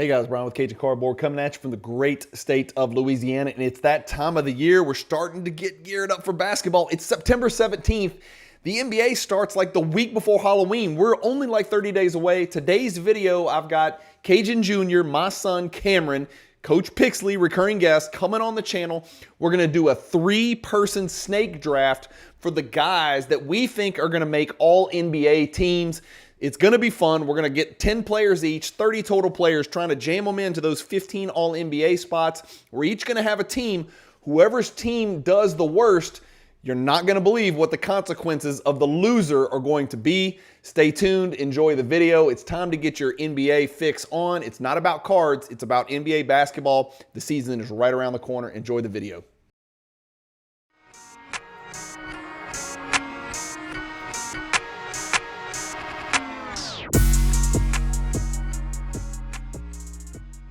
Hey guys, Bryan with Cajun Cardboard coming at you from the great state of Louisiana, and it's that time of the year. We're starting to get geared up for basketball. It's September 17th. The NBA starts like the week before Halloween. We're only like 30 days away. Today's video, I've got Cajun Jr., my son Cameron, Coach Pixley, recurring guest, coming on the channel. We're going to do a 3-person snake draft for the guys that we think are going to make all NBA teams. It's going to be fun. We're going to get 10 players each, 30 total players, trying to jam them into those 15 all-NBA spots. We're each going to have a team. Whoever's team does the worst, you're not going to believe what the consequences of the loser are going to be. Stay tuned. Enjoy the video. It's time to get your NBA fix on. It's not about cards. It's about NBA basketball. The season is right around the corner. Enjoy the video.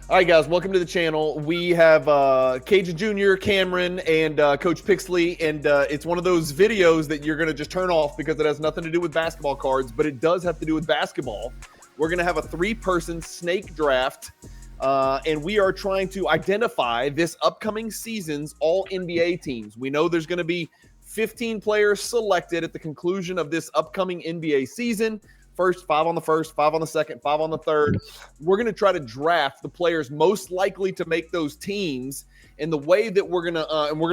All right, guys, welcome to the channel. We have Cajun Jr., Cameron, and Coach Pixley, and it's one of those videos that you're going to just turn off because it has nothing to do with basketball cards, but it does have to do with basketball. We're going to have a 3-person snake draft, and we are trying to identify this upcoming season's all-NBA teams. We know there's going to be 15 players selected at the conclusion of this upcoming NBA season. First, 5 on the first, 5 on the second, 5 on the third. We're going to try to draft the players most likely to make those teams. And the way that we're going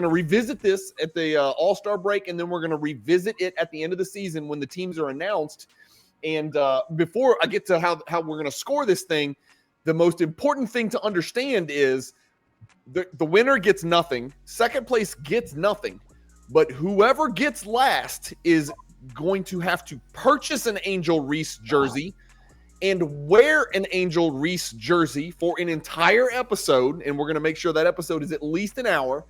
to revisit this at the All-Star break, and then we're going to revisit it at the end of the season when the teams are announced. And before I get to how we're going to score this thing, the most important thing to understand is the winner gets nothing. Second place gets nothing. But whoever gets last is going to have to purchase an Angel Reese jersey and wear an Angel Reese jersey for an entire episode, and we're going to make sure that episode is at least an hour,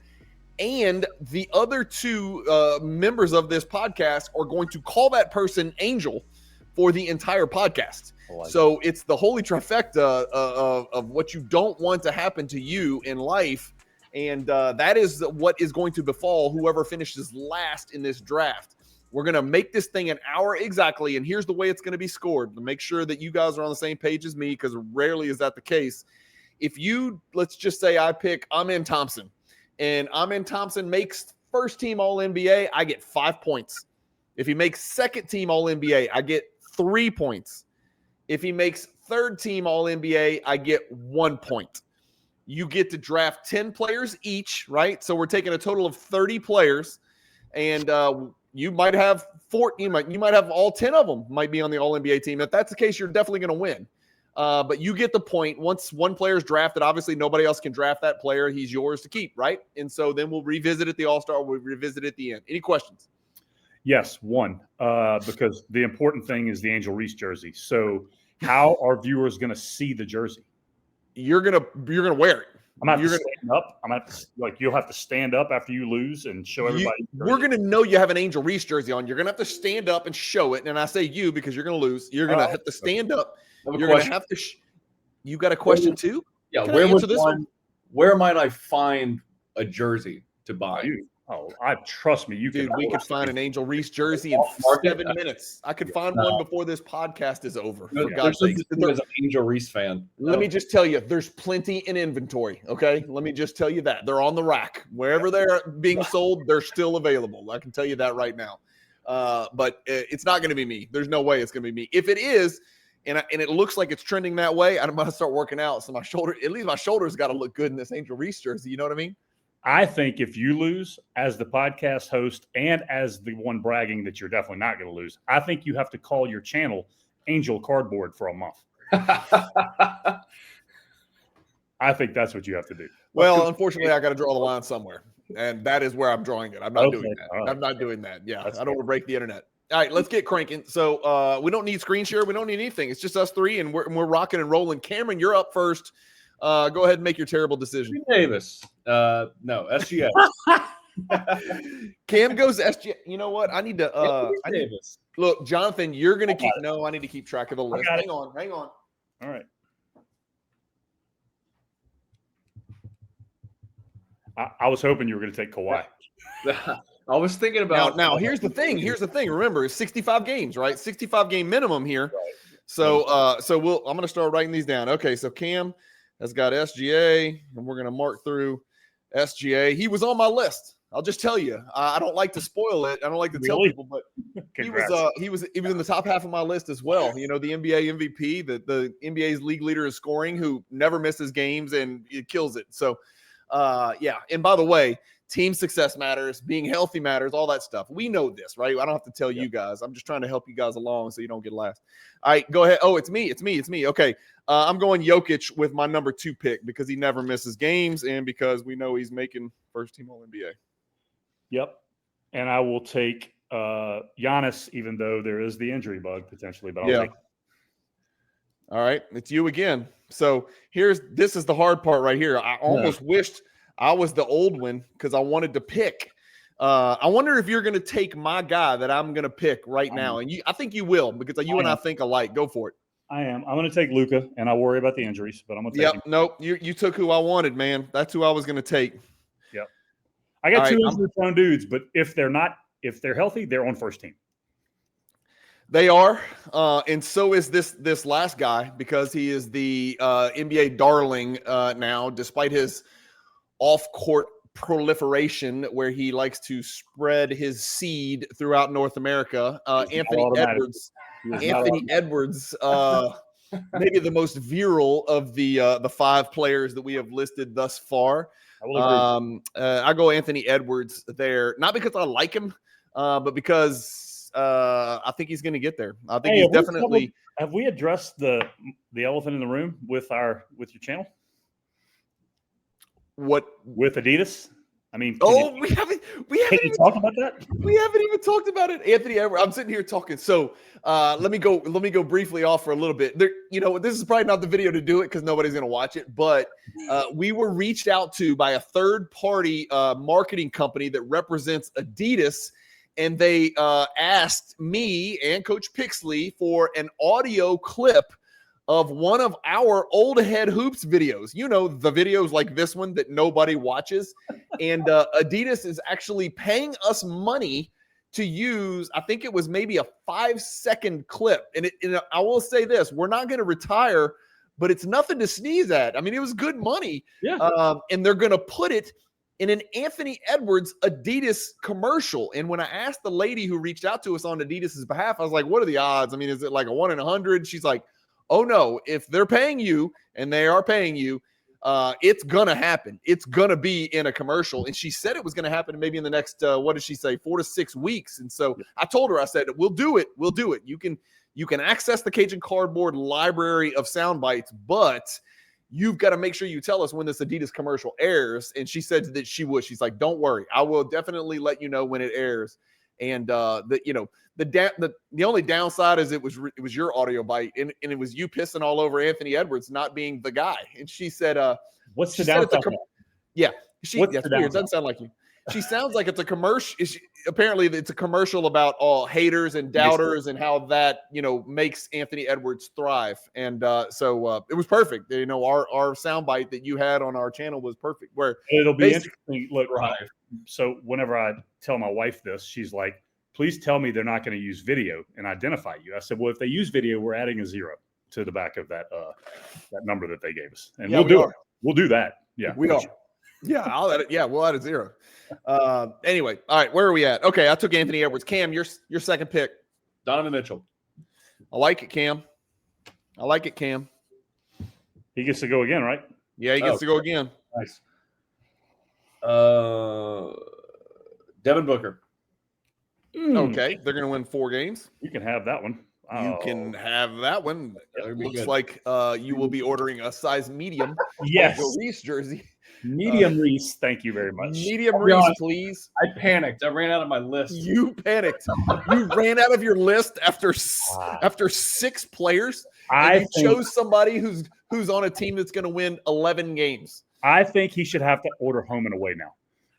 and the other 2 members of this podcast are going to call that person Angel for the entire podcast. So it's the holy trifecta of what you don't want to happen to you in life, and that is what is going to befall whoever finishes last in this draft. We're going to make this thing an hour exactly, and here's the way it's going to be scored to make sure that you guys are on the same page as me, because rarely is that the case. If you, let's just say I pick Amen Thompson, and Amen Thompson makes first team All-NBA, I get 5 points. If he makes second team All-NBA, I get 3 points. If he makes third team All-NBA, I get 1 point. You get to draft 10 players each, right? So we're taking a total of 30 players, and you might have 14. You might have all 10 of them might be on the All-NBA team. If that's the case, you're definitely going to win. But you get the point. Once one player is drafted, obviously nobody else can draft that player. He's yours to keep, right? And so then we'll revisit at the All-Star. We'll revisit at the end. Any questions? Yes, one. Because the important thing is the Angel Reese jersey. So how are viewers going to see the jersey? You're gonna wear it. I'm going to have to stand up. I'm going to you'll have to stand up after you lose and show everybody. We're going to know you have an Angel Reese jersey on. You're going to have to stand up and show it. And I say you because you're going to lose. You're going to have to stand up. You're going to have to. You got a question too? Yeah. Can where might I find a jersey to buy? Trust me. We could find an Angel Reese jersey in 7 minutes. I could find one before this podcast is over. For God's sake. There's an Angel Reese fan. Let me just tell you, there's plenty in inventory. Okay, let me just tell you that they're on the rack wherever they're being sold. They're still available. I can tell you that right now. But it's not going to be me. There's no way it's going to be me. If it is, and it looks like it's trending that way, I'm going to start working out. So at least my shoulders got to look good in this Angel Reese jersey. You know what I mean? I think if you lose as the podcast host and as the one bragging that you're definitely not going to lose, I think you have to call your channel Angel Cardboard for a month. I think that's what you have to do. Well, unfortunately, I got to draw the line somewhere, and that is where I'm drawing it. I'm not doing that. Right. I'm not doing that. Yeah, I don't want to break the internet. All right, let's get cranking. So we don't need screen share. We don't need anything. It's just us 3, and we're rocking and rolling. Cameron, you're up first. Go ahead and make your terrible decision. Davis. No, SGS. Cam goes SGS. You know what? I need to Davis. Look, Jonathan, you're going to keep – no, I need to keep track of the list. Hang on. All right. I was hoping you were going to take Kawhi. I was thinking about – Now, here's the thing. Remember, it's 65 games, right? 65-game minimum here. Right. So I'm going to start writing these down. Okay, so Cam – has got SGA, and we're going to mark through SGA. He was on my list. I'll just tell you. I don't like to spoil it. I don't like to tell people, but he was in the top half of my list as well. You know, the NBA MVP, the NBA's league leader in scoring, who never misses games and it kills it. So, yeah. And by the way, team success matters, being healthy matters, all that stuff. We know this, right? I don't have to tell you guys. I'm just trying to help you guys along so you don't get last. All right, go ahead. Oh, it's me. Okay. I'm going Jokic with my number 2 pick because he never misses games and because we know he's making first team All-NBA. Yep. And I will take Giannis, even though there is the injury bug potentially, but I'll take it. All right. It's you again. So this is the hard part right here. I almost wished I was the old one because I wanted to pick. I wonder if you're going to take my guy that I'm going to pick right now. And I think you will because you and I think alike. Go for it. I am. I'm going to take Luka, and I worry about the injuries, but I'm going to take him. Nope. You took who I wanted, man. That's who I was going to take. Yep. I got 2 injury-prone dudes, but if they're healthy, they're on first team. They are, and so is this last guy because he is the NBA darling now, despite his off-court proliferation where he likes to spread his seed throughout North America. Anthony Edwards, maybe the most virile of the 5 players that we have listed thus far. I go Anthony Edwards there, not because I like him, but because I think he's going to get there. I think he's definitely. Have we addressed the elephant in the room with your channel? What with Adidas? I mean, we haven't even talked about that. We haven't even talked about it. Anthony Edwards. I'm sitting here talking. So let me go briefly off for a little bit. There, this is probably not the video to do it because nobody's going to watch it. But we were reached out to by a third-party marketing company that represents Adidas, and they asked me and Coach Pixley for an audio clip of one of our old head hoops videos. The videos like this one that nobody watches. And Adidas is actually paying us money to use, I think it was maybe a 5-second clip. And I will say this, we're not going to retire, but it's nothing to sneeze at. I mean, it was good money. Yeah. And they're going to put it in an Anthony Edwards Adidas commercial. And when I asked the lady who reached out to us on Adidas's behalf, I was like, what are the odds? I mean, is it like a 1 in 100? She's like, oh no, if they're paying you, and they are paying you, it's going to happen. It's going to be in a commercial. And she said it was going to happen maybe in the next, 4 to 6 weeks. And so I told her, I said, we'll do it. We'll do it. You can access the Cajun Cardboard library of sound bites, but you've got to make sure you tell us when this Adidas commercial airs. And she said that she would. She's like, don't worry. I will definitely let you know when it airs. And the only downside is it was your audio bite, and it was you pissing all over Anthony Edwards not being the guy. And she said, "What's the downside?" That's weird. It doesn't sound like you. She sounds like it's a commercial. Apparently, it's a commercial about all haters and doubters and how that makes Anthony Edwards thrive. And so it was perfect. Our soundbite that you had on our channel was perfect. Where it'll be interesting. Look, so whenever I tell my wife this, she's like, please tell me they're not going to use video and identify you. I said, well, if they use video, we're adding a 0 to the back of that number that they gave us. And we'll do it. We'll do that. Yeah. We are. Yeah, I'll add it. Yeah, we'll add a 0. Anyway, all right, where are we at? Okay, I took Anthony Edwards. Cam, your second pick. Donovan Mitchell. I like it, Cam. He gets to go again, right? Yeah, he gets to go again. Nice. Devin Booker. Okay, they're going to win 4 games. You can have that one. You can have that one. It looks like you will be ordering a size medium. Yes. Angel Reese jersey. Medium Reese. Thank you very much. Medium Reese, please. I panicked. I ran out of my list. You panicked. You ran out of your list after 6 players. You chose somebody who's on a team that's going to win 11 games. I think he should have to order home and away now.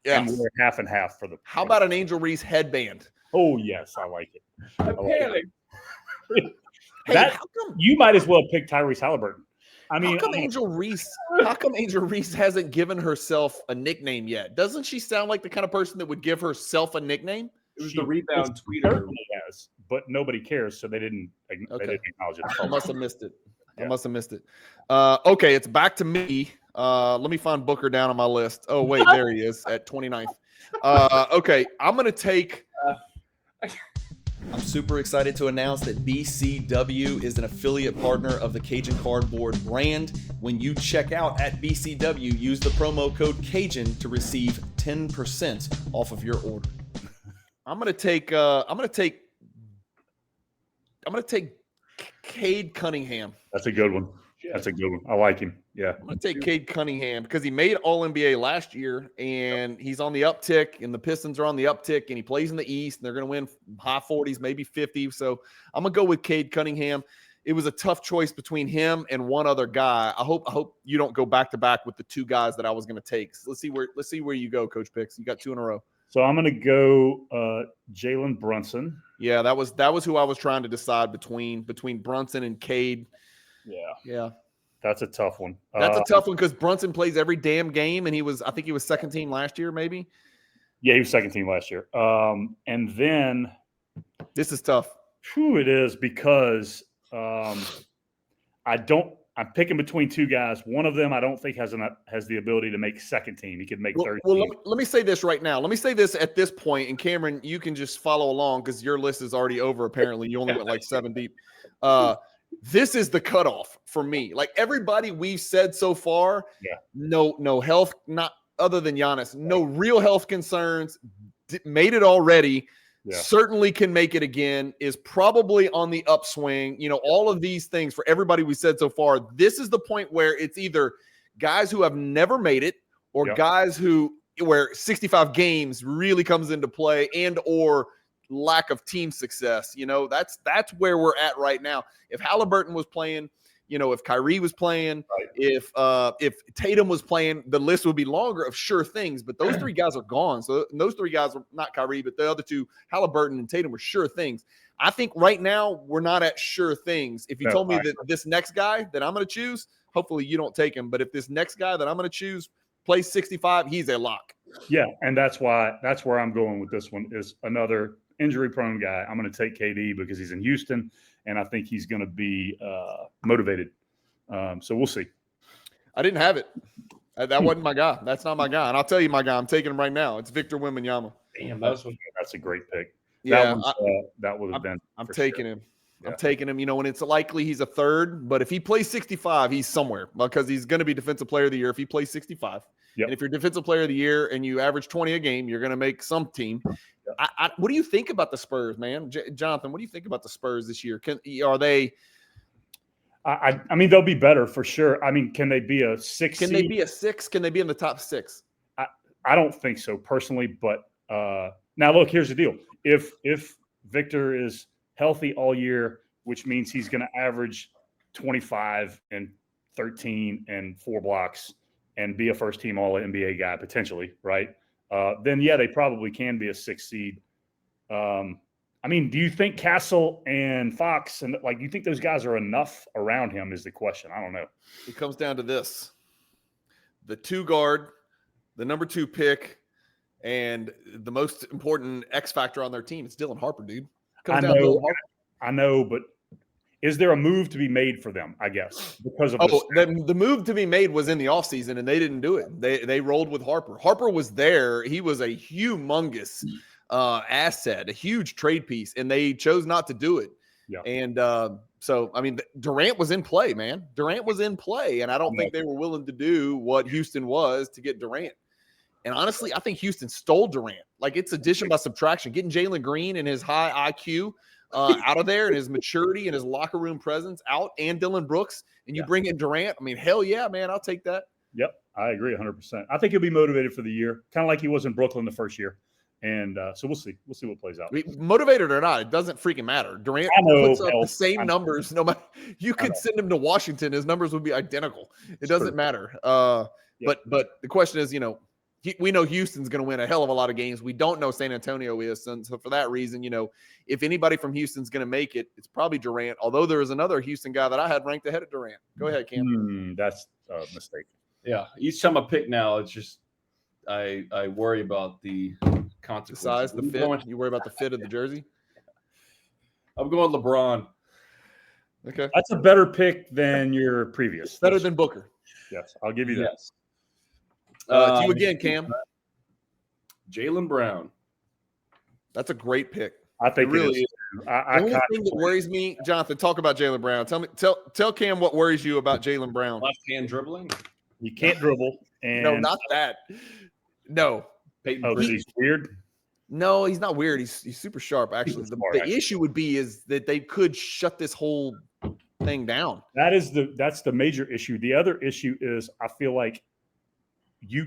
Yeah. And we're half and half for the. How about an Angel Reese headband? Oh yes, I like it. I panicked. You might as well pick Tyrese Halliburton. I mean, how come Angel Reese hasn't given herself a nickname yet? Doesn't she sound like the kind of person that would give herself a nickname? It was the rebound tweeter. Has, but nobody cares, so they didn't acknowledge it. I must have missed it. I must have missed it. Okay, it's back to me. Let me find Booker down on my list. Oh, wait, there he is at 29th. Okay, I'm going to take I'm super excited to announce that BCW is an affiliate partner of the Cajun Cardboard brand. When you check out at BCW, use the promo code Cajun to receive 10% off of your order. I'm gonna take Cade Cunningham. That's a good one. That's a good one. I like him. Yeah. I'm going to take Cade Cunningham because he made All-NBA last year, and he's on the uptick, and the Pistons are on the uptick, and he plays in the East, and they're going to win high 40s, maybe 50. So I'm going to go with Cade Cunningham. It was a tough choice between him and one other guy. I hope you don't go back-to-back with the two guys that I was going to take. So let's see where you go, Coach Picks. You got two in a row. So I'm going to go Jalen Brunson. Yeah, that was who I was trying to decide between Brunson and Cade. Yeah. That's a tough one. That's a tough one because Brunson plays every damn game, and I think he was second team last year, maybe. Yeah, he was second team last year. And then this is tough. It is because I'm picking between two guys. One of them I don't think has the ability to make second team. He could make third team. Well, let me say this right now. Let me say this at this point, and Cameron, you can just follow along because your list is already over. Apparently, you only went like 7 deep. This is the cutoff for me. Like everybody we've said so far, no health, not other than Giannis, no real health concerns, made it already, certainly can make it again, is probably on the upswing. All of these things for everybody we said so far, this is the point where it's either guys who have never made it or guys where 65 games really comes into play and or lack of team success. That's where we're at right now. If Halliburton was playing, if Kyrie was playing, if Tatum was playing, the list would be longer of sure things, but those three guys are gone. So those three guys are not Kyrie, but the other two, Halliburton and Tatum, were sure things. I think right now we're not at sure things. If you told me that this next guy that I'm going to choose, hopefully you don't take him, but if this next guy that I'm going to choose plays 65, he's a lock. Yeah, and that's where I'm going with this one is another injury-prone guy. I'm going to take KD because he's in Houston, and I think he's going to be motivated. So we'll see. I didn't have it. That wasn't my guy. That's not my guy. And I'll tell you my guy. I'm taking him right now. It's Victor Wembanyama. Damn, that's a great pick. Yeah, that would have been. I'm taking him. I'm taking him. And it's likely he's a third, but if he plays 65, he's somewhere because he's going to be Defensive Player of the Year if he plays 65. And if you're Defensive Player of the Year and you average 20 a game, you're going to make some team. What do you think about the Spurs, man? Jonathan, what do you think about the Spurs this year? Are they? I mean, they'll be better for sure. I mean, can they be a 6? Can they be a 6? Can they be in the top 6? I don't think so personally, but now look, here's the deal. If Victor is healthy all year, which means he's going to average 25 and 13 and 4 blocks and be a first-team All-NBA guy potentially, right? Then, they probably can be a 6 seed. I mean, do you think Castle and Fox and do you think those guys are enough around him is the question. I don't know. It comes down to this. The 2 guard, the number 2 pick, and the most important X factor on their team is Dylan Harper, dude. I know, but is there a move to be made for them, I guess, because of the move to be made was in the offseason, and they didn't do it. They rolled with Harper. Harper was there. He was a humongous asset, a huge trade piece, and they chose not to do it. Yeah. And so, I mean, Durant was in play, man. Durant was in play, and I don't think they were willing to do what Houston was to get Durant. And honestly, I think Houston stole Durant. It's addition by subtraction. Getting Jalen Green and his high IQ out of there and his maturity and his locker room presence out, and Dylan Brooks, and you bring in Durant. I mean, hell yeah, man, I'll take that. Yep, I agree 100%. I think he'll be motivated for the year, kind of like he was in Brooklyn the first year. And so we'll see. We'll see what plays out. Motivated or not, it doesn't freaking matter. Durant puts up the same numbers. No matter, you could send him to Washington, his numbers would be identical. It doesn't matter. But the question is, we know Houston's going to win a hell of a lot of games. We don't know San Antonio is. And so for that reason, if anybody from Houston's going to make it, it's probably Durant. Although there is another Houston guy that I had ranked ahead of Durant. Go ahead, Cam. That's a mistake. Yeah. Each time I pick now, it's just I worry about the consequences. The size, the fit. You worry about the fit of the jersey? I'm going LeBron. Okay. That's a better pick than your previous. Better than Booker. Yes, I'll give you that. Yes. To you again, Cam. Jaylen Brown. That's a great pick. I think It really is. is. The only thing that worries me, Jonathan, talk about Jaylen Brown. Tell Cam what worries you about Jaylen Brown. Left hand dribbling. He can't dribble. And No, not that. No. he's weird. No, he's not weird. He's super sharp, actually. Super smart, The issue would be is that they could shut this whole thing down. That's the major issue. The other issue is I feel like you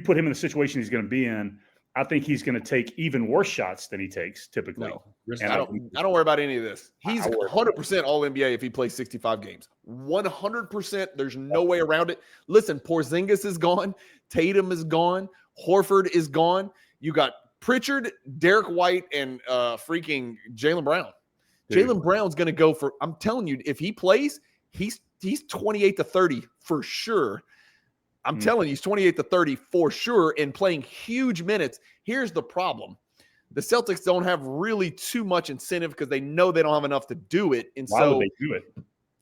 put him in the situation he's going to be in. I think he's going to take even worse shots than he takes typically. No, and I don't worry about any of this. He's 100% all NBA if he plays 65 games. 100%. There's no way around it. Listen, Porzingis is gone. Tatum is gone. Horford is gone. You got Pritchard, Derek White, and freaking Jaylen Brown. Jaylen Brown's going to go for, I'm telling you, if he plays, he's 28 to 30 for sure. I'm telling you, he's 28 to 30 for sure and playing huge minutes. Here's the problem. The Celtics don't have really too much incentive because they know they don't have enough to do it. And why would they do it?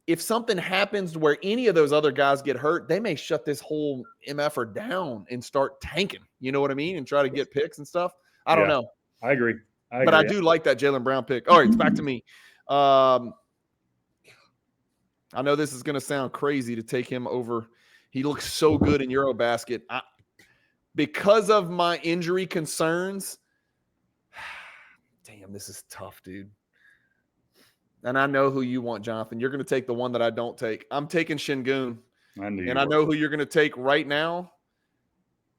If something happens where any of those other guys get hurt, they may shut this whole MFer down and start tanking. You know what I mean? And try to get picks and stuff. I don't know. I agree. But I do like that Jaylen Brown pick. All right, it's back to me. I know this is going to sound crazy to take him over. He looks so good in Eurobasket. Because of my injury concerns, damn, this is tough, dude. And I know who you want, Jonathan. You're going to take the one that I don't take. I'm taking Sengun. I know who you're going to take right now.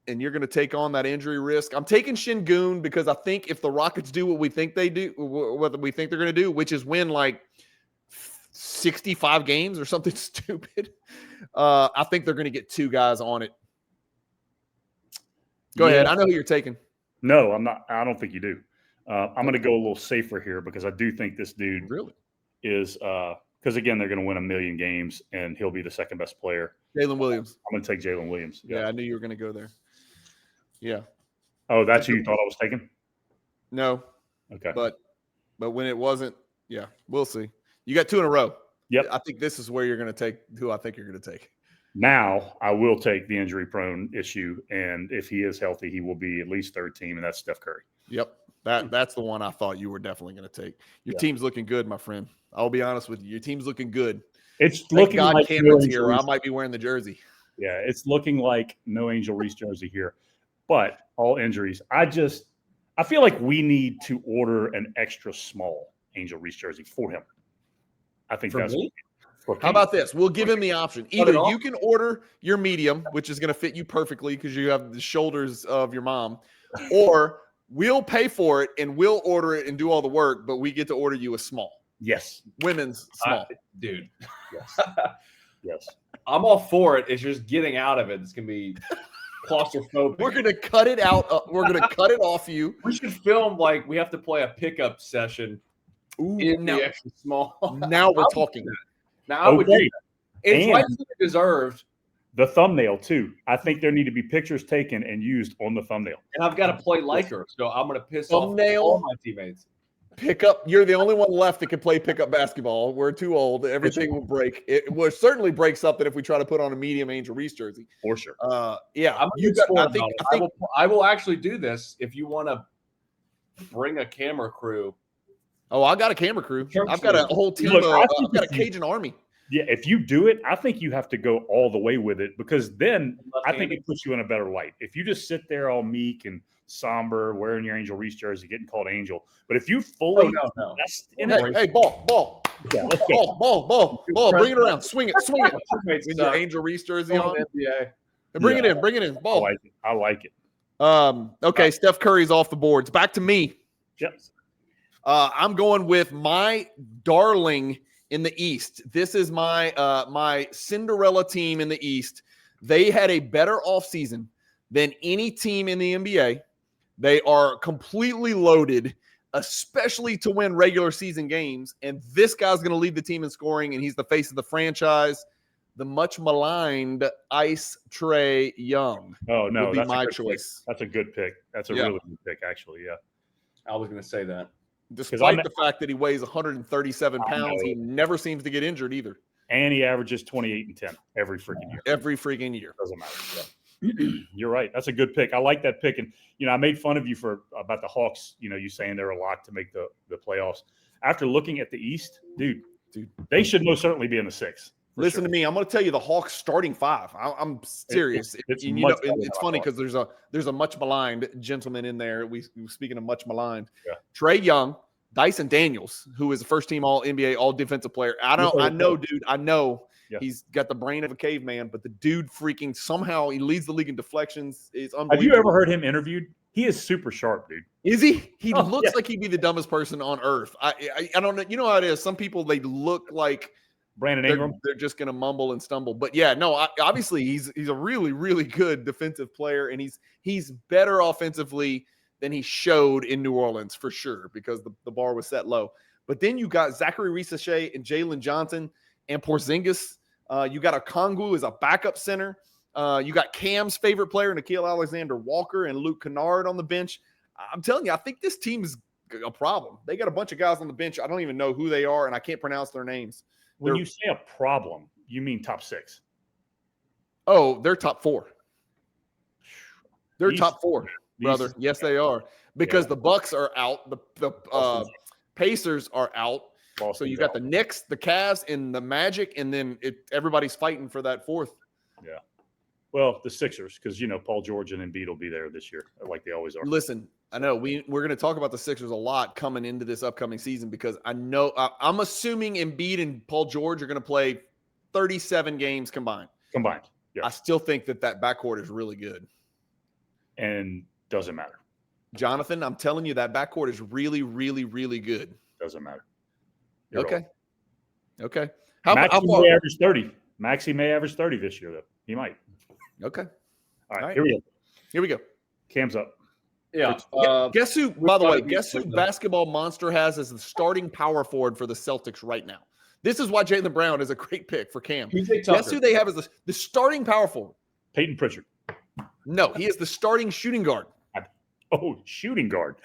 And you're going to take on that injury risk. I'm taking Sengun because I think if the Rockets do what we think they do, what we think they're going to do, which is win like 65 games or something stupid, I think they're going to get two guys on it. Go ahead. I know who you're taking. No, I'm not. I don't think you do. I'm going to go a little safer here because I do think this dude is because, again, they're going to win 1 million games and he'll be the second best player. Jalen Williams. I'm going to take Jalen Williams. Yeah, I knew you were going to go there. Yeah. Oh, that's who you thought I was taking? No. Okay. But when it wasn't, yeah, we'll see. You got two in a row. Yep. I think this is where you're going to take who I think you're going to take. Now, I will take the injury-prone issue, and if he is healthy, he will be at least third team, and that's Steph Curry. Yep. That's the one I thought you were definitely going to take. Your team's looking good, my friend. I'll be honest with you. Your team's looking good. It's looking like Cameron's here. I might be wearing the jersey. Yeah, it's looking like no Angel Reese jersey here. But all injuries. I feel like we need to order an extra small Angel Reese jersey for him. I think that's me? How about this? We'll give him the option. Either you can order your medium, which is going to fit you perfectly because you have the shoulders of your mom, or we'll pay for it and we'll order it and do all the work, but we get to order you a small. Yes. Women's small. Dude. Yes. Yes. I'm all for it. It's just getting out of it. It's going to be claustrophobic. We're going to cut it out. We're going to cut it off you. We should film like we have to play a pickup session in the extra small. Now we're talking. Now I would do that. It's like deserved. The thumbnail too. I think there need to be pictures taken and used on the thumbnail. And I've got to play like her, so I'm going to piss off all my teammates. Pickup. You're the only one left that can play pickup basketball. We're too old. Everything will break. It will certainly break something if we try to put on a medium Angel Reese jersey. For sure. Yeah. I will actually do this if you want to bring a camera crew. Oh, I got a camera crew. I've got a whole team. I've got a Cajun army. Yeah, if you do it, I think you have to go all the way with it because then I think it puts you in a better light. If you just sit there all meek and somber, wearing your Angel Reese jersey, getting called Angel, but if you fully hey, ball, yeah, let's go. ball, bring it around, swing it. With your Angel Reese jersey on, NBA. Bring it in, ball. I like it. Okay, Steph Curry's off the boards. Back to me. Yep. I'm going with my darling in the East. This is my my Cinderella team in the East. They had a better offseason than any team in the NBA. They are completely loaded, especially to win regular season games. And this guy's going to lead the team in scoring, and he's the face of the franchise. The much maligned Ice Trae Young. Oh, no. That's my choice. That's a good pick. That's a really good pick, actually. Yeah. I was going to say that. Despite the fact that he weighs 137 pounds, he never seems to get injured either. And he averages 28 and 10 every freaking year. Every freaking year. Doesn't matter. Yeah. You're right. That's a good pick. I like that pick. And, I made fun of you about the Hawks, you saying they're a lock to make the playoffs. After looking at the East, dude, they should most certainly be in the 6. Listen to me. I'm going to tell you the Hawks starting 5. I'm serious. It's funny because there's a much maligned gentleman in there. Speaking of much maligned, Trae Young, Dyson Daniels, who is a first-team All-NBA, All-Defensive Player. I know he's got the brain of a caveman, but the dude freaking somehow he leads the league in deflections. It's unbelievable. Have you ever heard him interviewed? He is super sharp, dude. Is he? He looks like he'd be the dumbest person on earth. I don't know. You know how it is. Some people, they look like Brandon Ingram. They're just going to mumble and stumble. But obviously he's a really, really good defensive player, and he's better offensively than he showed in New Orleans for sure, because the bar was set low. But then you got Zachary Reese and Jalen Johnson and Porzingis. You got Okongwu as a backup center. You got Cam's favorite player, Nickeil Alexander-Walker, and Luke Kennard on the bench. I'm telling you, I think this team's a problem. They got a bunch of guys on the bench. I don't even know who they are, and I can't pronounce their names. When you say a problem, you mean top 6? Oh, they're top 4. They're top 4, brother. Yes, they are. Because the Bucks are out. The Pacers are out. Boston's so you got the Knicks, the Cavs, and the Magic, and then everybody's fighting for that 4th. Yeah. Well, the Sixers, because, Paul George and Embiid will be there this year, like they always are. Listen, I know we're going to talk about the Sixers a lot coming into this upcoming season, because I'm assuming Embiid and Paul George are going to play 37 games combined. Yeah. I still think that backcourt is really good. And doesn't matter. Jonathan, I'm telling you, that backcourt is really, really, really good. Doesn't matter. Okay. Maxey may average 30. Maxey may average 30 this year, though. He might. Okay. All right. Here we go. Cam's up. Yeah. Guess who Basketball Monster has as the starting power forward for the Celtics right now? This is why Jaylen Brown is a great pick for Cam. Guess who they have as the starting power forward? Peyton Pritchard. No, he is the starting shooting guard. Oh, shooting guard.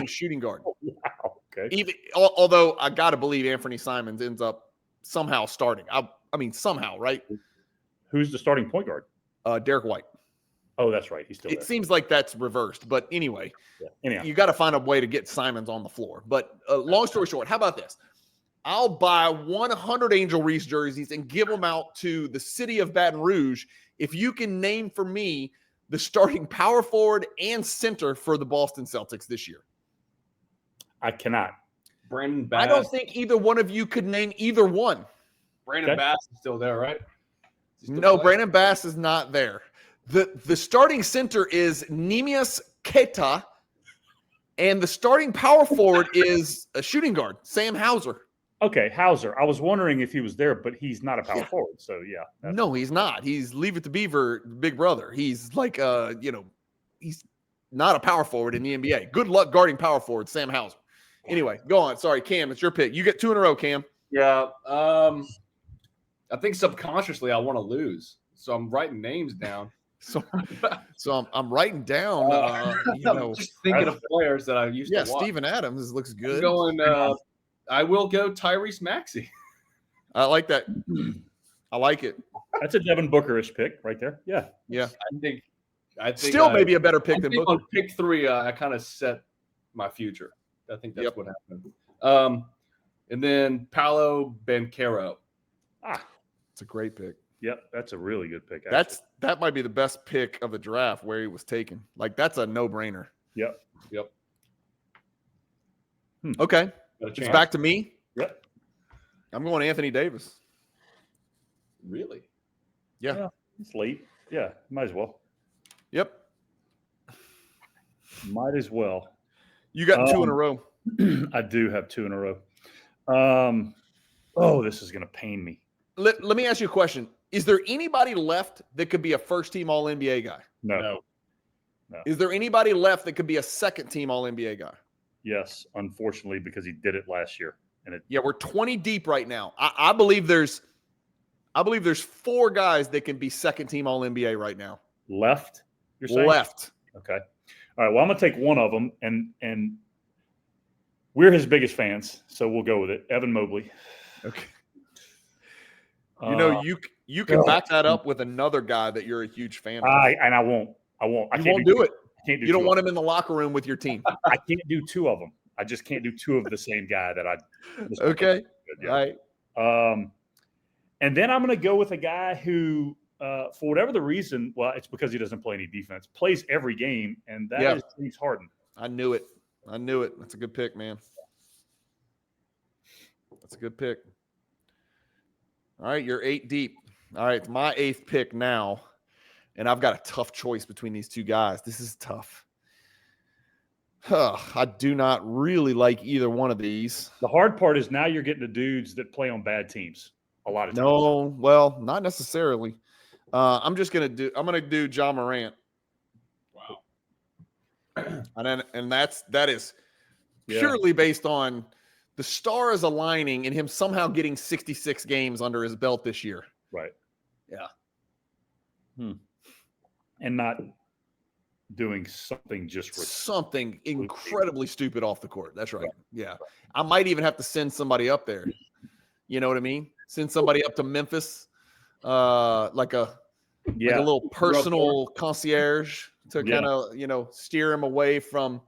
Shooting guard. Oh, wow. Okay. Although I got to believe Anthony Simons ends up somehow starting. I mean, somehow, right? Who's the starting point guard? Derek White. Oh, that's right. He's still there. It seems like that's reversed. But anyway, you got to find a way to get Simons on the floor. But long story short, how about this? I'll buy 100 Angel Reese jerseys and give them out to the city of Baton Rouge if you can name for me the starting power forward and center for the Boston Celtics this year. I cannot. Brandon Bass. I don't think either one of you could name either one. Brandon Bass is still there, right? No, Brandon Bass is not there. The starting center is Nemias Queta, and the starting power forward is a shooting guard, Sam Hauser. Okay, Hauser. I was wondering if he was there, but he's not a power forward. So, yeah. No, he's not. He's Leave It to Beaver, big brother. He's like, he's not a power forward in the NBA. Good luck guarding power forward, Sam Hauser. Anyway, go on. Sorry, Cam, it's your pick. You get 2 in a row, Cam. Yeah. I think subconsciously I want to lose, so I'm writing names down. So I'm writing down. I'm just thinking of players that I used to watch. Yeah, Steven Adams looks good. I will go Tyrese Maxey. I like that. I like it. That's a Devin Booker-ish pick right there. Yeah. I think still maybe a better pick than Booker. On pick 3, I kind of set my future. I think that's what happened. And then Paolo Banchero. It's a great pick. Yep, that's a really good pick. That might be the best pick of the draft where he was taken. Like, that's a no-brainer. Yep. Okay. It's back to me. Yep. I'm going Anthony Davis. Really? Yeah. It's late. Yeah, might as well. Yep. Might as well. You got 2 in a row. I do have 2 in a row. This is going to pain me. Let me ask you a question. Is there anybody left that could be a first-team All-NBA guy? No. Is there anybody left that could be a second-team All-NBA guy? Yes, unfortunately, because he did it last year. We're 20 deep right now. I believe there's 4 guys that can be second-team All-NBA right now. Left? You're saying? Left. Okay. All right. Well, I'm going to take one of them, and We're his biggest fans, so we'll go with it. Evan Mobley. Okay. You can back that up with another guy that you're a huge fan of. I won't. You won't do it. I can't do you don't want him in the locker room with your team. I can't do two of them. I just can't do two of the same guy that I. Okay. Yeah. All right. And then I'm going to go with a guy who, for whatever the reason, well, it's because he doesn't play any defense, plays every game, and that is James Harden. I knew it. That's a good pick, man. That's a good pick. All right, you're 8 deep. All right, it's my 8th pick now, and I've got a tough choice between these two guys. This is tough. I do not really like either one of these. The hard part is now you're getting the dudes that play on bad teams a lot of times. No, well, not necessarily. I'm gonna do John Morant. Wow. And that is purely based on the stars aligning and him somehow getting 66 games under his belt this year. Right. Yeah. And not doing something something incredibly stupid off the court. That's right. Yeah. I might even have to send somebody up there. You know what I mean? Send somebody up to Memphis, like a little personal concierge to kind of, steer him away from,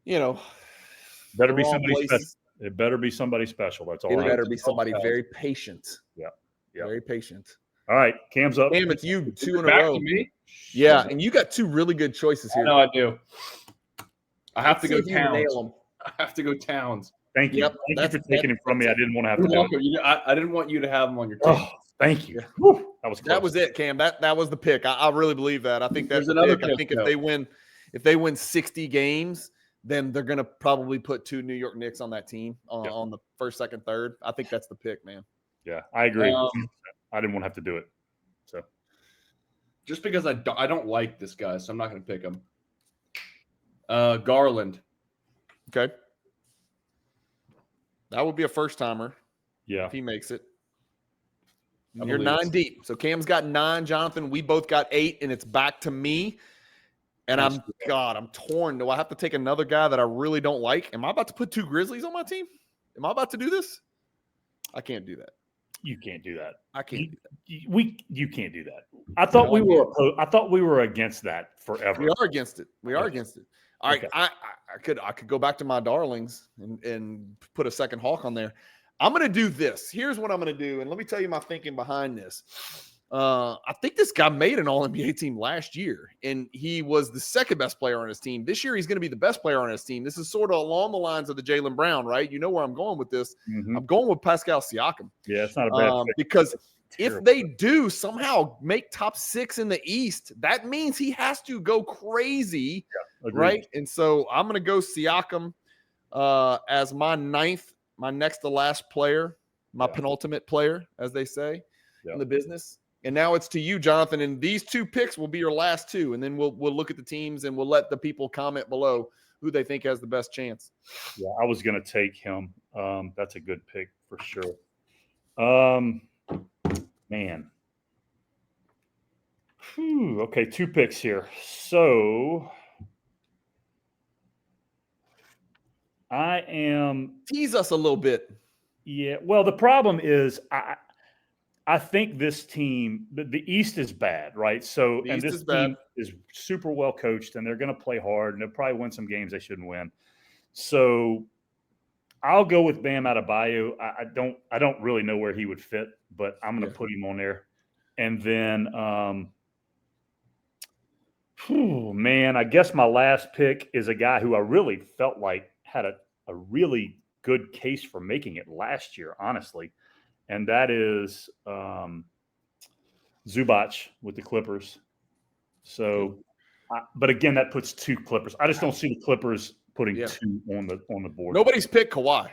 better be somebody special. It better be somebody special. That's all. It better be somebody very patient. Yeah. Very patient. All right, Cam's up. Cam, it's you 2 in a Back row. to me? Yeah, and you got 2 really good choices here. No, I do. I have to go See if you Towns. nail 'em. I have to go Towns. Thank you. Yep, Thank you for taking him from me. I didn't want to have to do it. I didn't want you to have him on your team. Oh, thank you. Yeah. Whew, that was close. That was it, Cam. That was the pick. I really believe that. I think that's There's the another pick. I think if they win 60 games, then they're going to probably put 2 New York Knicks on that team on the first, second, third. I think that's the pick, man. Yeah, I agree. I didn't want to have to do it. So, just because I don't like this guy, so I'm not going to pick him. Garland. Okay. That would be a first-timer. Yeah. If he makes it. You're 9 deep. So Cam's got 9, Jonathan. We both got 8, and it's back to me. And I'm torn. Do I have to take another guy that I really don't like? Am I about to put 2 Grizzlies on my team? Am I about to do this? I can't do that. You can't do that. I can't do that. You can't do that. I thought we were against that forever. We are against it. All right. Okay. I could go back to my darlings and put a second Hawk on there. I'm going to do this. Here's what I'm going to do. And let me tell you my thinking behind this. I think this guy made an All-NBA team last year, and he was the second best player on his team. This year, he's going to be the best player on his team. This is sort of along the lines of the Jaylen Brown, right? You know where I'm going with this. Mm-hmm. I'm going with Pascal Siakam. Yeah, it's not a bad pick. Because if they do somehow make top 6 in the East, that means he has to go crazy, right? And so I'm going to go Siakam as my next to last player, my penultimate player, as they say in the business. And now it's to you, Jonathan. And these 2 picks will be your last 2. And then we'll look at the teams and we'll let the people comment below who they think has the best chance. Yeah, I was going to take him. That's a good pick for sure. Man. Whew, okay, 2 picks here. So I am. Tease us a little bit. Yeah. Well, the problem is I think this team, the East is bad, right? So, and this team is super well coached, and they're going to play hard, and they'll probably win some games they shouldn't win. So, I'll go with Bam Adebayo. I don't really know where he would fit, but I'm going to put him on there. And then, I guess my last pick is a guy who I really felt like had a really good case for making it last year, honestly. And that is Zubac with the Clippers. So, but again, that puts 2 Clippers. I just don't see the Clippers putting 2 on the board. Nobody's picked Kawhi.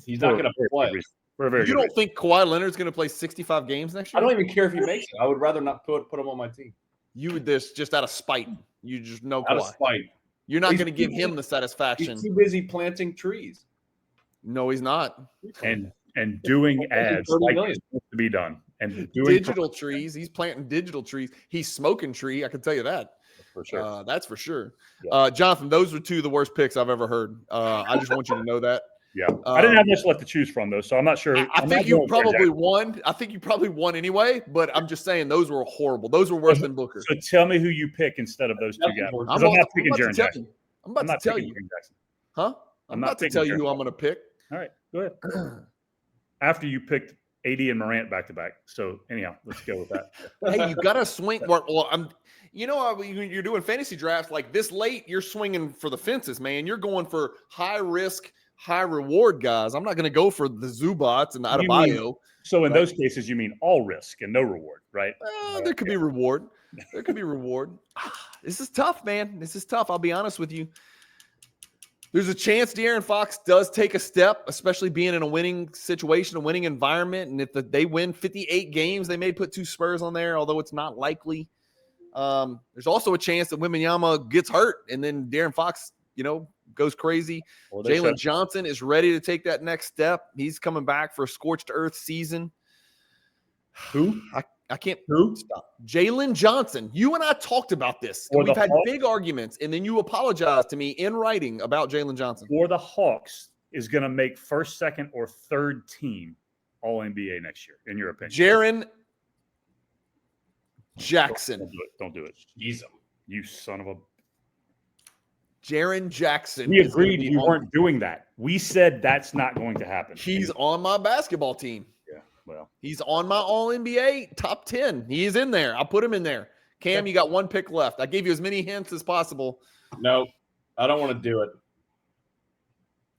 He's not going to play. You don't think Kawhi Leonard's going to play 65 games next year? I don't even care if he makes it. I would rather not put him on my team. You would just out of spite. You just know Kawhi. Out of spite. You're not going to give him the satisfaction. He's too busy planting trees. No, he's not. And doing ads like it's supposed to be done. And doing digital trees. He's planting digital trees. He's smoking tree. I can tell you that. for sure. That's for sure. Yeah. Jonathan, those were two of the worst picks I've ever heard. I just want you to know that. Yeah, I didn't have much left to choose from, though, so I'm not sure. I think you probably won. I think you probably won anyway, but I'm just saying those were horrible. Those were worse than Booker. So tell me who you pick instead of those two guys. I'm not picking Jaren Jackson. I'm about to tell you. Huh? I'm about to tell you who I'm going to pick. All right, go ahead. After you picked AD and Morant back to back. So anyhow, let's go with that. Hey, you got to swing. Well, you're doing fantasy drafts like this late. You're swinging for the fences, man. You're going for high risk, high reward guys. I'm not going to go for the Zubats and the Adebayo. So in those cases, you mean all risk and no reward, right? There could be reward. There could be reward. This is tough, man. This is tough. I'll be honest with you. There's a chance De'Aaron Fox does take a step, especially being in a winning situation, a winning environment. And if they win 58 games, they may put 2 Spurs on there, although it's not likely. There's also a chance that Wembanyama gets hurt and then De'Aaron Fox, goes crazy. Jalen Johnson is ready to take that next step. He's coming back for a scorched earth season. Who? I can't stop. Jalen Johnson. You and I talked about this. And we've had big arguments, and then you apologized to me in writing about Jalen Johnson. Or the Hawks is going to make first, second, or third team All-NBA next year, in your opinion? Jaren Jackson. Don't do it. He's you son of a. Jaren Jackson. We agreed we weren't doing that. We said that's not going to happen. He's on my basketball team. Yeah, well. He's on my All-NBA top 10. He is in there. I'll put him in there. Cam, you got 1 pick left. I gave you as many hints as possible. No, I don't want to do it.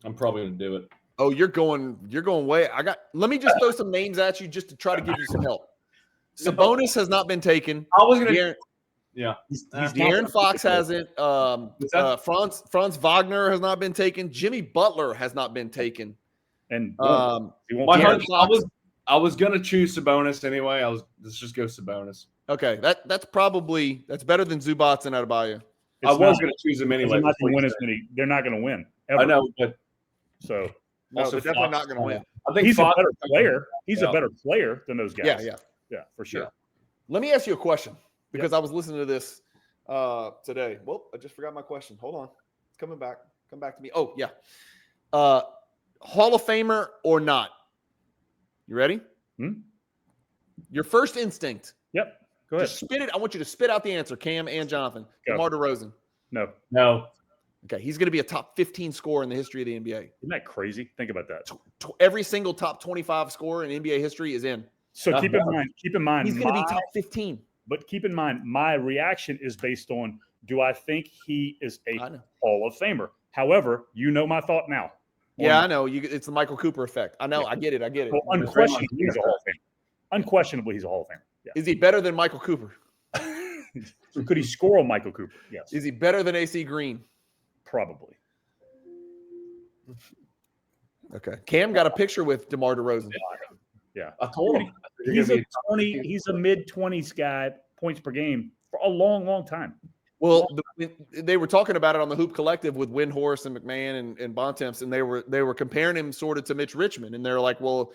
I'm probably going to do it. Oh, you're going way. Let me just throw some names at you just to try to give you some help. Sabonis has not been taken. I was going to. Yeah. De'Aaron Fox hasn't. Franz Wagner has not been taken. Jimmy Butler has not been taken. And I was going to choose Sabonis anyway. Let's just go Sabonis. Okay, that's better than Zubac and Adebayo. I was going to choose him anyway. They're not going to win. Ever. I know, but they're definitely not going to win. I think he's a better player. He's a better player than those guys. Yeah, for sure. Yeah. Let me ask you a question because I was listening to this today. Well, I just forgot my question. Hold on, it's coming back. Come back to me. Oh yeah, Hall of Famer or not? You ready? Your first instinct. Yep. Go ahead. Just spit it. I want you to spit out the answer, Cam and Jonathan. DeMar DeRozan. No. Okay, he's going to be a top 15 scorer in the history of the NBA. Isn't that crazy? Think about that. Every single top 25 scorer in NBA history is in. So keep in mind, he's going to be top 15. But keep in mind, my reaction is based on: do I think he is a Hall of Famer? However, you know my thought now. Yeah, I know. It's the Michael Cooper effect. I know. Yeah. I get it. Well, unquestionably, he's a Hall of Famer. Unquestionably, he's a Hall of Famer. Yeah. Is he better than Michael Cooper? Could he score on Michael Cooper? Yes. Is he better than AC Green? Probably. Okay. Cam got a picture with DeMar DeRozan. Yeah. I told him. He's a mid-20s guy, points per game for a long, long time. Well, they were talking about it on the Hoop Collective with Windhorst and McMahon and Bontemps, and they were comparing him sort of to Mitch Richmond, and they're like, well,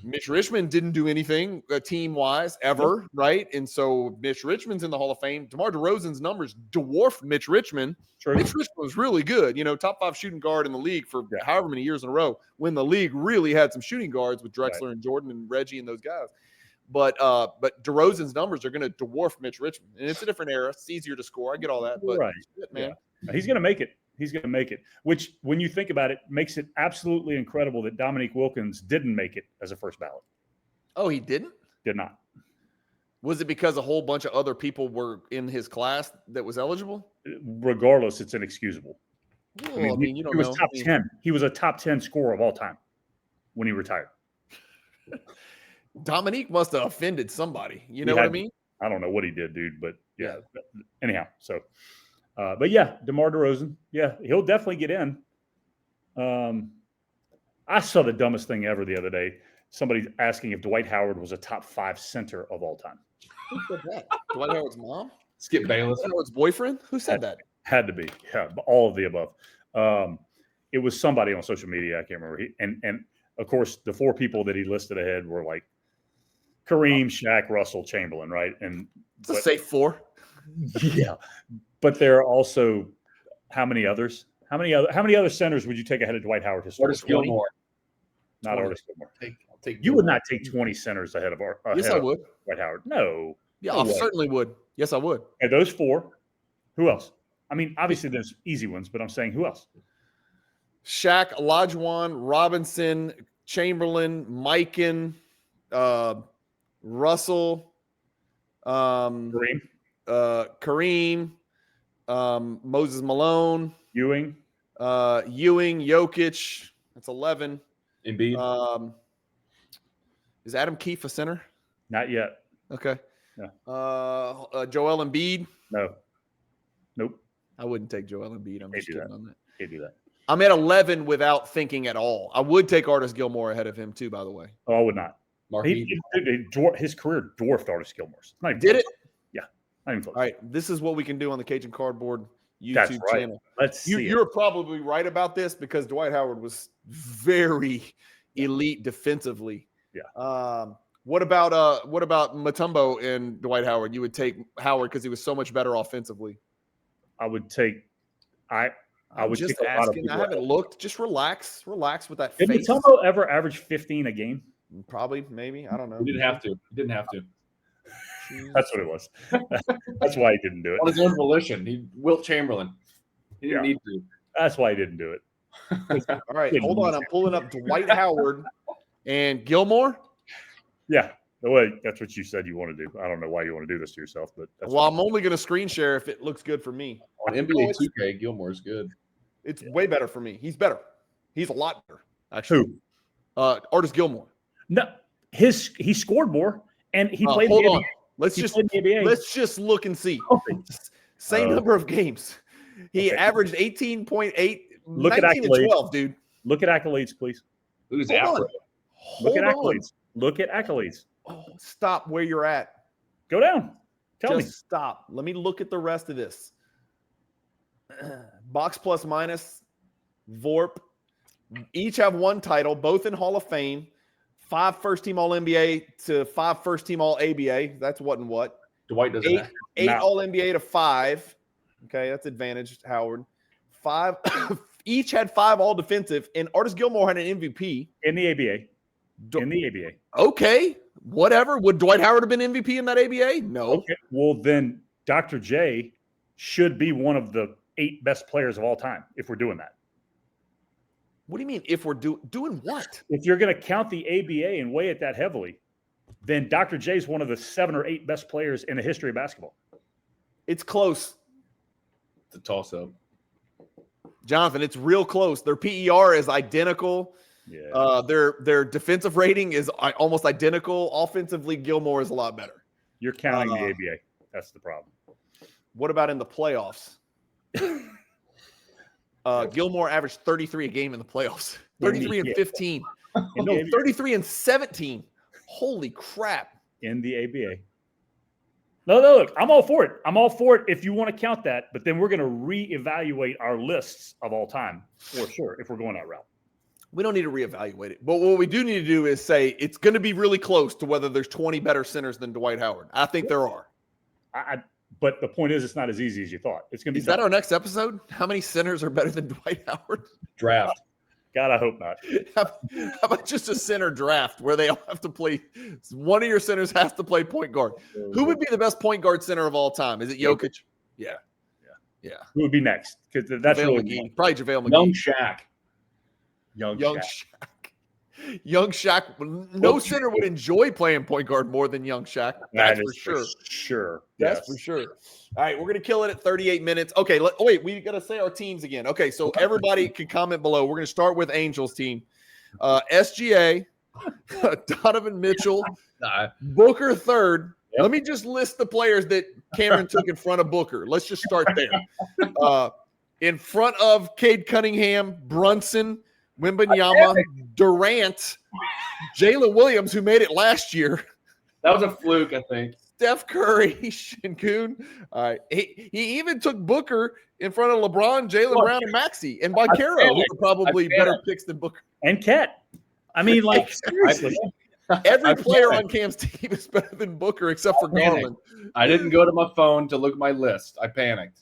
Mitch Richmond didn't do anything team-wise ever, right? And so Mitch Richmond's in the Hall of Fame. DeMar DeRozan's numbers dwarfed Mitch Richmond. True. Mitch Richmond was really good, top 5 shooting guard in the league for however many years in a row, when the league really had some shooting guards with Drexler and Jordan and Reggie and those guys. But DeRozan's numbers are going to dwarf Mitch Richmond, and it's a different era. It's easier to score. I get all that, but man, he's going to make it. He's going to make it, which, when you think about it, makes it absolutely incredible that Dominique Wilkins didn't make it as a first ballot. Oh, he didn't? Did not. Was it because a whole bunch of other people were in his class that was eligible? Regardless, it's inexcusable. Well, he was top 10. He was a top 10 scorer of all time when he retired. Dominique must have offended somebody. You know what I mean? I don't know what he did, dude, but yeah. Anyhow, so. But yeah, DeMar DeRozan, he'll definitely get in. I saw the dumbest thing ever the other day. Somebody asking if Dwight Howard was a top 5 center of all time. Who said that? Dwight Howard's mom? Skip Bayless. Dwight Howard's boyfriend? Who said that? Had to be. Yeah, all of the above. It was somebody on social media. I can't remember. And of course, the 4 people that he listed ahead were like Kareem, Shaq, Russell, Chamberlain, right? And It's a safe 4. Yeah, but there are also how many others? How many other centers would you take ahead of Dwight Howard? Artis Gilmore. Not Artis Gilmore. I'll take You would not take 20 centers ahead of Yes, I would. Dwight Howard. No. Yeah, No I way. certainly would. Yes, I would. And those 4. Who else? I mean, obviously there's easy ones, but I'm saying who else? Shaq, Olajuwon, Robinson, Chamberlain, Mikan, Russell, Kareem, Kareem, Moses Malone, Ewing, Jokic. That's 11. Embiid. Is Adam Keefe a center? not yet. Okay. No. Joel Embiid. No. Nope. I wouldn't take Joel Embiid. I'm just do kidding that. on that. Can't do that. I'm at 11 without thinking at all. I would take Artis Gilmore ahead of him too, by the way. Oh, I would not. His career dwarfed Artis Gilmore's. Not even Did close. it? Yeah. Not even close. All right. This is what we can do on the Cajun Cardboard YouTube That's right. channel. Let's see. You're probably right about this because Dwight Howard was very elite defensively. Yeah. What about Mutombo and Dwight Howard? You would take Howard because he was so much better offensively. I would take. I would just take a lot of asking. people I haven't ahead. looked. Just relax with that Did face. Mutombo ever average 15 a game? Probably, maybe. I don't know. He didn't have to. He didn't have to. That's what it was. That's why he didn't do On it. his own volition. Wilt Chamberlain. He didn't Yeah. need to. That's why he didn't do it. All right, hold on. I'm pulling up Dwight Howard and Gilmore. Yeah. The way that's what you said you want to do. I don't know why you want to do this to yourself, but that's Well, fine. I'm only going to screen share if it looks good for me. On NBA 2K, Gilmore's good. It's way better for me. He's better. He's a lot better, actually. Who? Artis Gilmore. No, he scored more and he played Hold in on. the NBA. Let's just look and see. Oh. Same number of games. He Okay. averaged 18.8. Look at 19 and accolades. 12, dude. Look at accolades, please. Who's Hold Afro? on. Look at Hold on. accolades. Look at accolades. Oh, stop where you're at. Go down. Tell me. Stop. Let me look at the rest of this. Box plus minus, Vorp, each have one title, both in Hall of Fame. 5 first-team All-NBA to 5 first-team All-ABA. That's what and what. Dwight doesn't have. 8 Now- All-NBA to 5. Okay, that's advantage, Howard. 5. Each had 5 All-Defensive, and Artis Gilmore had an MVP. In the ABA. In the ABA. Okay, whatever. Would Dwight Howard have been MVP in that ABA? No. Okay. Well, then Dr. J should be one of the 8 best players of all time if we're doing that. What do you mean if we're doing what? If you're going to count the ABA and weigh it that heavily, then Dr. J is one of the 7 or 8 best players in the history of basketball. It's close. It's a toss-up. Jonathan, it's real close. Their PER is identical. Yeah. Their defensive rating is almost identical. Offensively, Gilmore is a lot better. You're counting the ABA. That's the problem. What about in the playoffs? Gilmore averaged 33 a game in the playoffs. 33 and 15. No, 33 and 17. Holy crap. In the ABA. No, look, I'm all for it. I'm all for it if you want to count that, but then we're going to reevaluate our lists of all time for sure if we're going that route. We don't need to reevaluate it. But what we do need to do is say it's going to be really close to whether there's 20 better centers than Dwight Howard. I think there are. But the point is, it's not as easy as you thought. It's going to be. Is that our next episode? How many centers are better than Dwight Howard? Draft. God, I hope not. How about just a center draft where they all have to play? One of your centers has to play point guard. Who would be the best point guard center of all time? Is it Jokic? Yeah. Who would be next? Because that's JaVale really McGee. Probably JaVale McGee. Young Shaq. young Shaq. Shaq. Young Shaq. No center would enjoy playing point guard more than Young Shaq. That's for sure. Sure. That's for sure. All right, we're going to kill it at 38 minutes. Okay, wait, we got to say our teams again. Okay, so everybody can comment below. We're going to start with Angel's team. SGA, Donovan Mitchell, Booker third. Yep. Let me just list the players that Cameron took in front of Booker. Let's just start there. In front of Cade Cunningham, Brunson, Wembanyama, Durant, Jalen Williams, who made it last year. That was a fluke, I think. Steph Curry, Sengun. All right. He even took Booker in front of LeBron, Jaylen Brown, and Maxey, and Banchero, who are probably better picks than Booker. And Cat. I mean, like, seriously. Every player on Cam's team is better than Booker except for Garland. I didn't go to my phone to look at my list. I panicked.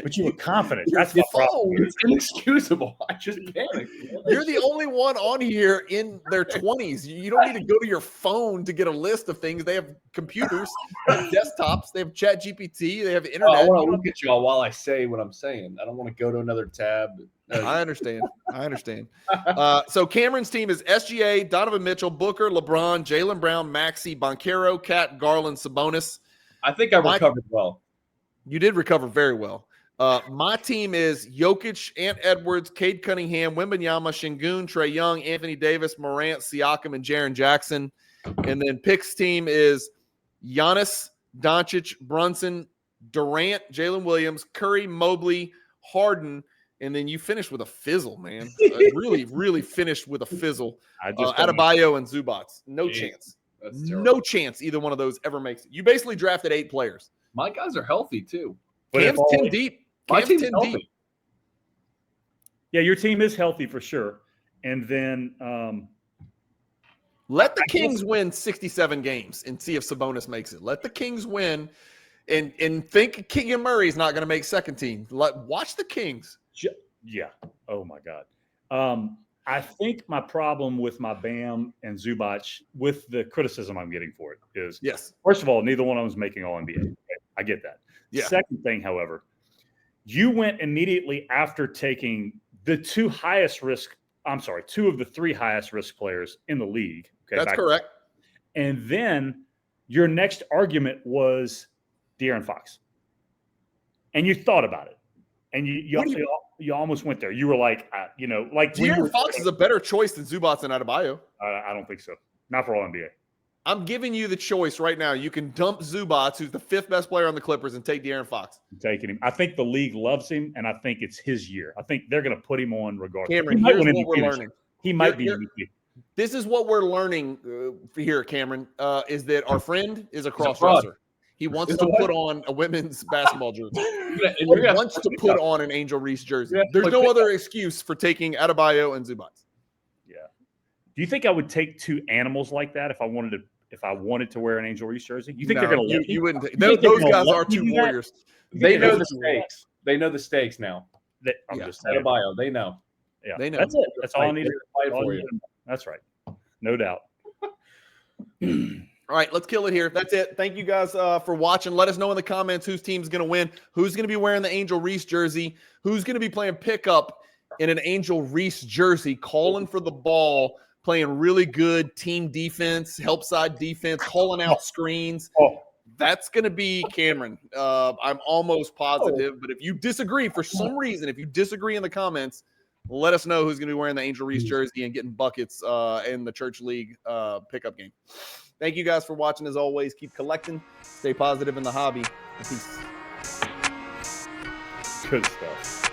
But you were confident. Your That's my problem. It's inexcusable. I just panicked. You're the only one on here in their 20s. You don't need to go to your phone to get a list of things. They have computers, they have desktops, they have Chat GPT, they have internet. I want to look at y'all while I say what I'm saying. I don't want to go to another tab. I understand. So Cameron's team is SGA, Donovan Mitchell, Booker, LeBron, Jaylen Brown, Maxey, Banchero, Cat, Garland, Sabonis. I think I recovered well. You did recover very well. My team is Jokic, Ant Edwards, Cade Cunningham, Wembanyama, Sengun, Trae Young, Anthony Davis, Morant, Siakam, and Jaren Jackson. And then Pick's team is Giannis, Doncic, Brunson, Durant, Jalen Williams, Curry, Mobley, Harden. And then you finished with a fizzle, man. Really finished with a fizzle. Adebayo and Zubac. No chance. No chance either one of those ever makes it. You basically drafted 8 players. My guys are healthy, too. Cam's 10 deep. My team's 10 healthy. deep. Yeah, your team is healthy for sure. And then let the Kings win 67 games and see if Sabonis makes it. Let the Kings win and think Keegan Murray's not going to make second team. Watch the Kings. Yeah. Oh, my God. I think my problem with my Bam and Zubac, with the criticism I'm getting for it, is, yes, first of all, neither one of them is making All-NBA. Okay? I get that. Yeah. Second thing, however, you went immediately after taking the two of the 3 highest risk players in the league. Okay, that's correct. And then your next argument was De'Aaron Fox. And you thought about it. And you almost went there. You were like, De'Aaron Fox is a better choice than Zubac and Adebayo. I don't think so. Not for All-NBA. I'm giving you the choice right now. You can dump Zubac, who's the 5th best player on the Clippers, and take De'Aaron Fox. I'm taking him. I think the league loves him, and I think it's his year. I think they're going to put him on regardless. Cameron, here's what we're learning. He might be MVP. This is what we're learning here, Cameron, is that our friend is a cross-dresser. He wants to put on a women's basketball jersey. He wants to put on an Angel Reese jersey. There's no other excuse for taking Adebayo and Zubac. Yeah. Do you think I would take 2 animals like that if I wanted to wear an Angel Reese jersey? You think they're going to let you wouldn't? Those guys are 2 warriors. They know the stakes. They know the stakes now. I'm just saying. Adebayo, they know. Yeah, they know. That's it. That's all I need. That's right. No doubt. All right, let's kill it here. That's it. Thank you guys for watching. Let us know in the comments whose team's going to win, who's going to be wearing the Angel Reese jersey, who's going to be playing pickup in an Angel Reese jersey, calling for the ball, playing really good team defense, help side defense, calling out screens. That's going to be Cameron. I'm almost positive. But if you disagree for some reason, if you disagree in the comments, let us know who's going to be wearing the Angel Reese jersey and getting buckets in the Church League pickup game. Thank you guys for watching. As always, keep collecting, stay positive in the hobby. Peace. Good stuff.